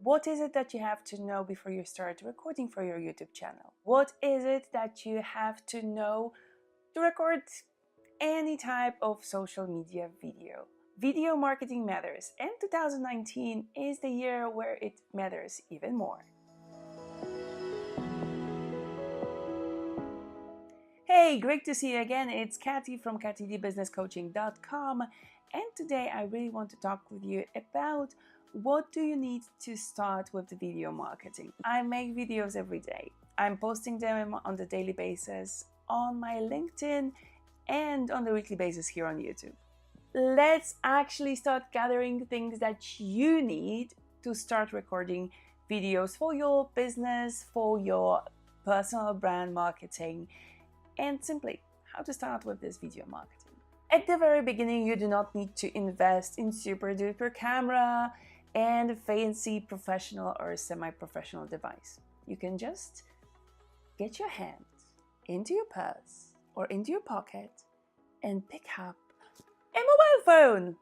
What is it that you have to know before you start recording for your YouTube channel? What is it that you have to know to record any type of social media video? Video marketing matters, and 2019 is the year where it matters even more. Hey, great to see you again. It's Katy from katydbusinesscoaching.com, and today I really want to talk with you about what do you need to start with the video marketing. I make videos every day. I'm posting them on the daily basis on my LinkedIn and on the weekly basis here on YouTube. Let's actually start gathering things that you need to start recording videos for your business, for your personal brand marketing, and simply how to start with this video marketing. At the very beginning, you do not need to invest in super duper camera and a fancy professional or semi-professional device. You can just get your hand into your purse or into your pocket and pick up a mobile phone.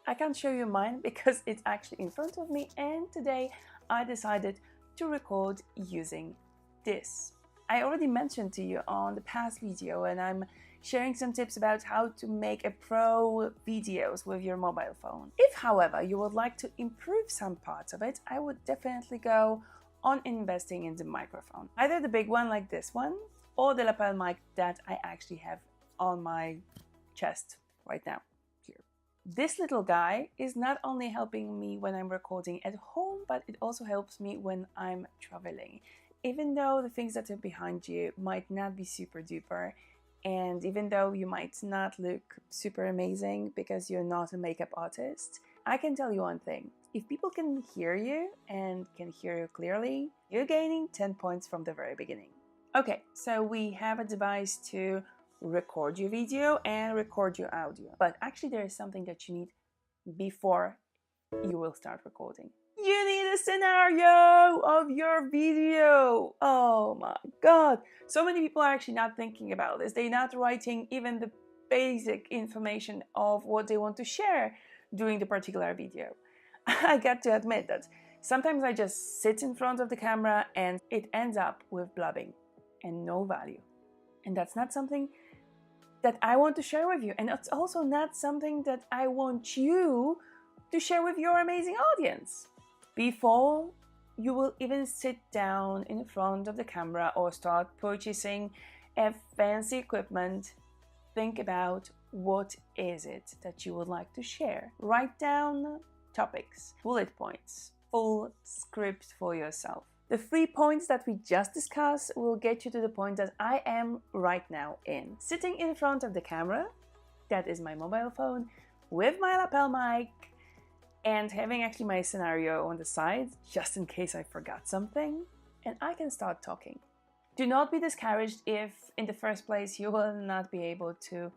I can't show you mine because it's actually in front of me, and today I decided to record using this. I already mentioned to you on the past video, and I'm sharing some tips about how to make a pro videos with your mobile phone. If, however, you would like to improve some parts of it, I would definitely go on investing in the microphone. Either the big one like this one, or the lapel mic that I actually have on my chest right now here. This little guy is not only helping me when I'm recording at home, but it also helps me when I'm traveling. Even though the things that are behind you might not be super duper, and even though you might not look super amazing because you're not a makeup artist, I can tell you one thing. If people can hear you and can hear you clearly, you're gaining 10 points from the very beginning. Okay, so we have a device to record your video and record your audio. But actually there is something that you need before you will start recording. You need a scenario of your video. Oh my God. So many people are actually not thinking about this. They're not writing even the basic information of what they want to share during the particular video. I got to admit that sometimes I just sit in front of the camera and it ends up with blabbing and no value. And that's not something that I want to share with you. And it's also not something that I want you to share with your amazing audience. Before you will even sit down in front of the camera or start purchasing a fancy equipment, think about what is it that you would like to share. Write down topics, bullet points, full script for yourself. The 3 points that we just discussed will get you to the point that I am right now in. Sitting in front of the camera, that is my mobile phone, with my lapel mic, and having actually my scenario on the side, just in case I forgot something, and I can start talking. Do not be discouraged if, in the first place, you will not be able to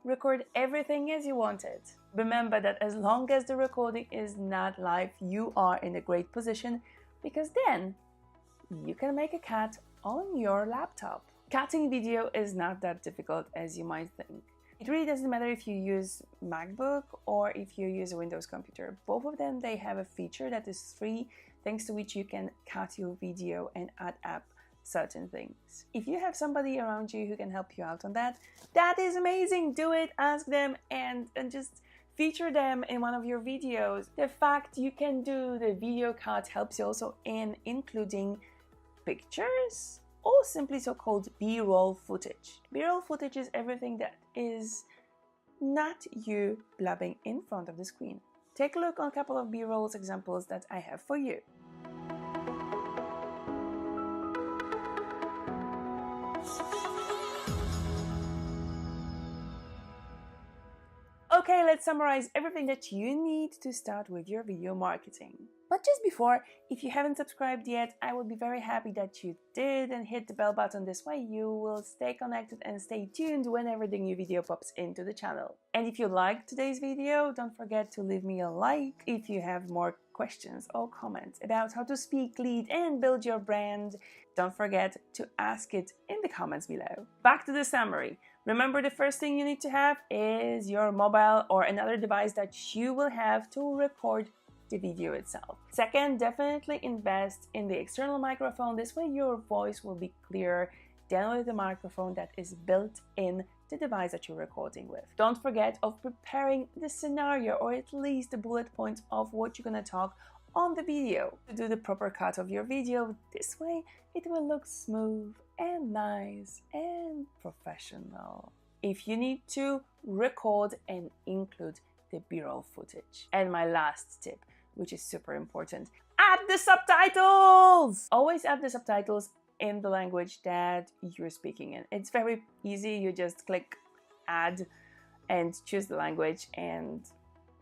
record everything as you wanted. Remember that as long as the recording is not live, you are in a great position, because then you can make a cut on your laptop. Cutting video is not that difficult as you might think. It really doesn't matter if you use MacBook or if you use a Windows computer. Both of them, they have a feature that is free, thanks to which you can cut your video and add up certain things. If you have somebody around you who can help you out on that, that is amazing. Do it, ask them, and just feature them in one of your videos. The fact you can do the video cut helps you also in including pictures or simply so-called B-roll footage. B-roll footage is everything that is not you blabbing in front of the screen. Take a look on a couple of B-rolls examples that I have for you. Okay, let's summarize everything that you need to start with your video marketing. But just before, if you haven't subscribed yet, I would be very happy that you did, and hit the bell button. This way you will stay connected and stay tuned whenever the new video pops into the channel. And if you liked today's video, don't forget to leave me a like. If you have more questions or comments about how to speak, lead, and build your brand, don't forget to ask it in the comments below. Back to the summary. Remember, the first thing you need to have is your mobile or another device that you will have to record the video itself. Second, definitely invest in the external microphone. This way your voice will be clearer than with the microphone that is built in the device that you're recording with. Don't forget of preparing the scenario, or at least the bullet points of what you're going to talk on the video. To do the proper cut of your video, this way it will look smooth and nice and professional. If you need to, record and include the B-roll footage. And my last tip, which is super important, add the subtitles! Always add the subtitles in the language that you're speaking in. It's very easy. You just click add and choose the language, and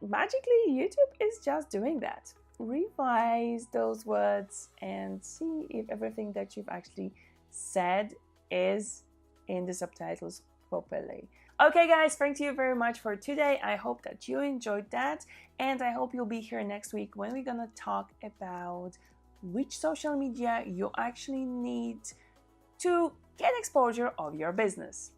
magically YouTube is just doing that. Revise those words and see if everything that you've actually said is in the subtitles properly. Okay guys, thank you very much for today. I hope that you enjoyed that, and I hope you'll be here next week when we're gonna talk about which social media you actually need to get exposure of your business.